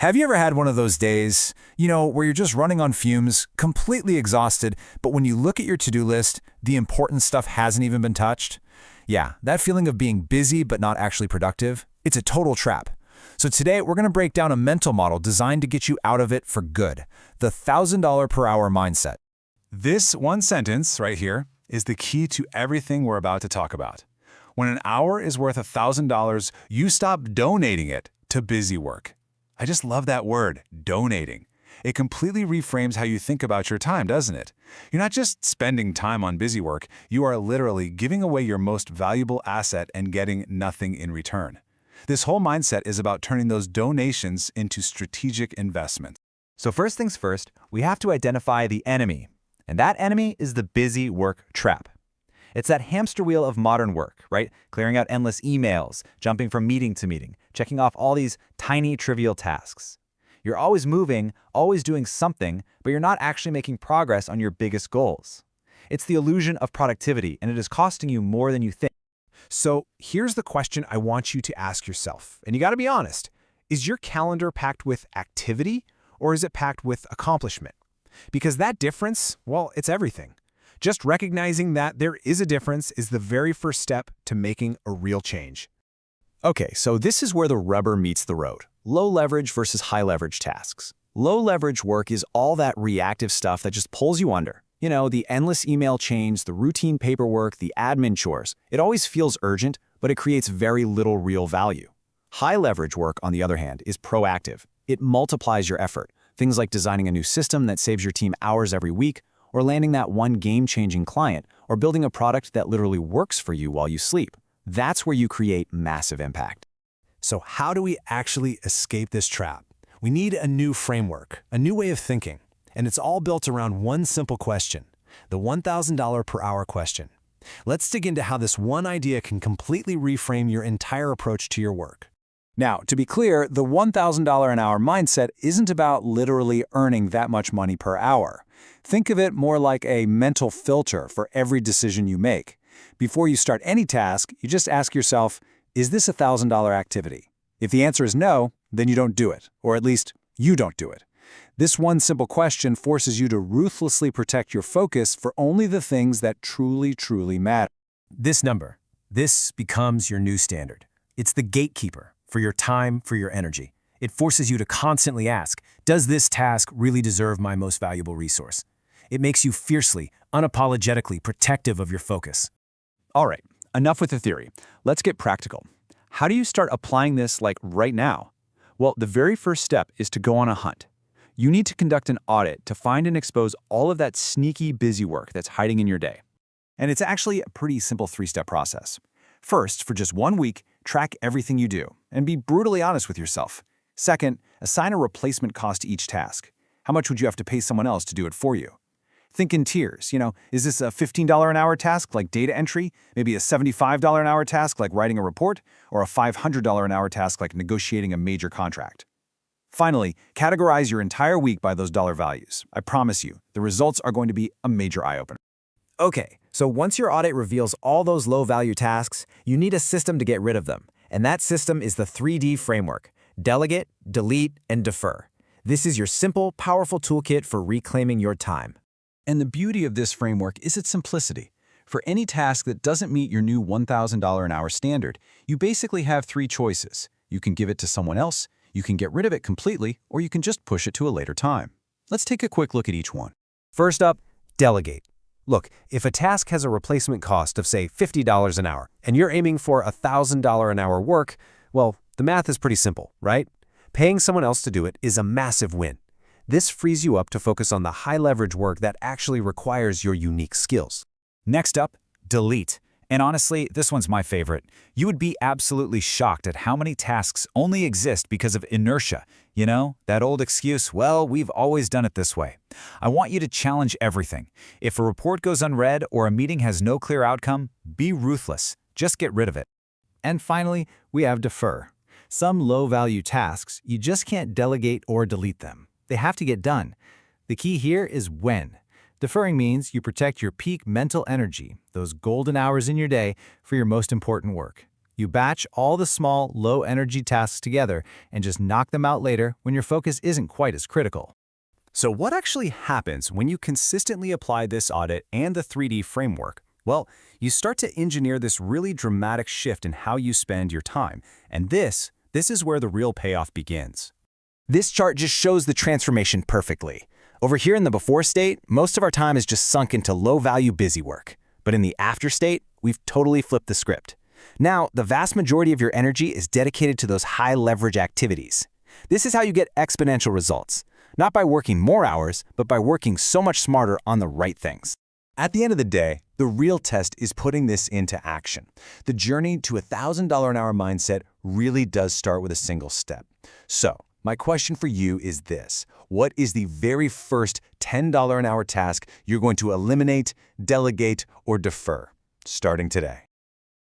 Have you ever had one of those days, where you're just running on fumes, completely exhausted, but when you look at your to-do list, the important stuff hasn't even been touched? Yeah, that feeling of being busy but not actually productive, it's a total trap. So today, we're going to break down a mental model designed to get you out of it for good, the $1,000 per hour mindset. This one sentence right here is the key to everything we're about to talk about. When an hour is worth $1,000, you stop donating it to busy work. I just love that word, donating. It completely reframes how you think about your time, doesn't it? You're not just spending time on busy work, you are literally giving away your most valuable asset and getting nothing in return. This whole mindset is about turning those donations into strategic investments. So first things first, we have to identify the enemy. And that enemy is the busy work trap. It's that hamster wheel of modern work, right? Clearing out endless emails, jumping from meeting to meeting, checking off all these tiny, trivial tasks. You're always moving, always doing something, but you're not actually making progress on your biggest goals. It's the illusion of productivity, and it is costing you more than you think. So here's the question I want you to ask yourself, and you got to be honest. Is your calendar packed with activity, or is it packed with accomplishment? Because that difference, well, it's everything. Just recognizing that there is a difference is the very first step to making a real change. Okay, so this is where the rubber meets the road. Low leverage versus high leverage tasks. Low leverage work is all that reactive stuff that just pulls you under. The endless email chains, the routine paperwork, the admin chores. It always feels urgent, but it creates very little real value. High leverage work, on the other hand, is proactive. It multiplies your effort. Things like designing a new system that saves your team hours every week, or landing that one game-changing client, or building a product that literally works for you while you sleep. That's where you create massive impact. So how do we actually escape this trap? We need a new framework, a new way of thinking, and it's all built around one simple question, the $1,000 per hour question. Let's dig into how this one idea can completely reframe your entire approach to your work. Now, to be clear, the $1,000 an hour mindset isn't about literally earning that much money per hour. Think of it more like a mental filter for every decision you make. Before you start any task, you just ask yourself, is this a $1,000 activity? If the answer is no, then you don't do it, or at least you don't do it. This one simple question forces you to ruthlessly protect your focus for only the things that truly matter. This number, this becomes your new standard. It's the gatekeeper for your time, for your energy. It forces you to constantly ask, does this task really deserve my most valuable resource? It makes you fiercely, unapologetically protective of your focus. All right, enough with the theory. Let's get practical. How do you start applying this right now? Well, the very first step is to go on a hunt. You need to conduct an audit to find and expose all of that sneaky busy work that's hiding in your day. And it's actually a pretty simple three-step process. First, for just 1 week, track everything you do and be brutally honest with yourself. Second, assign a replacement cost to each task. How much would you have to pay someone else to do it for you? Think in tiers. Is this a $15 an hour task like data entry, maybe a $75 an hour task like writing a report, or a $500 an hour task like negotiating a major contract? Finally, categorize your entire week by those dollar values. I promise you, the results are going to be a major eye-opener. Okay, so once your audit reveals all those low-value tasks, you need a system to get rid of them. And that system is the 3D framework: delegate, delete, and defer. This is your simple, powerful toolkit for reclaiming your time. And the beauty of this framework is its simplicity. For any task that doesn't meet your new $1,000 an hour standard, you basically have 3 choices. You can give it to someone else, you can get rid of it completely, or you can just push it to a later time. Let's take a quick look at each one. First up, delegate. Look, if a task has a replacement cost of, say, $50 an hour, and you're aiming for $1,000 an hour work, well, the math is pretty simple, right? Paying someone else to do it is a massive win. This frees you up to focus on the high-leverage work that actually requires your unique skills. Next up, delete. And honestly, this one's my favorite. You would be absolutely shocked at how many tasks only exist because of inertia. That old excuse, well, we've always done it this way. I want you to challenge everything. If a report goes unread or a meeting has no clear outcome, be ruthless. Just get rid of it. And finally, we have defer. Some low-value tasks, you just can't delegate or delete them. They have to get done. The key here is when. Deferring means you protect your peak mental energy, those golden hours in your day, for your most important work. You batch all the small, low-energy tasks together and just knock them out later when your focus isn't quite as critical. So what actually happens when you consistently apply this audit and the 3D framework? Well, you start to engineer this really dramatic shift in how you spend your time. And this is where the real payoff begins. This chart just shows the transformation perfectly. Over here in the before state, most of our time is just sunk into low-value busy work. But in the after state, we've totally flipped the script. Now, the vast majority of your energy is dedicated to those high-leverage activities. This is how you get exponential results. Not by working more hours, but by working so much smarter on the right things. At the end of the day, the real test is putting this into action. The journey to a $1,000 an hour mindset really does start with a single step. So, my question for you is this. What is the very first $10 an hour task you're going to eliminate, delegate, or defer, starting today?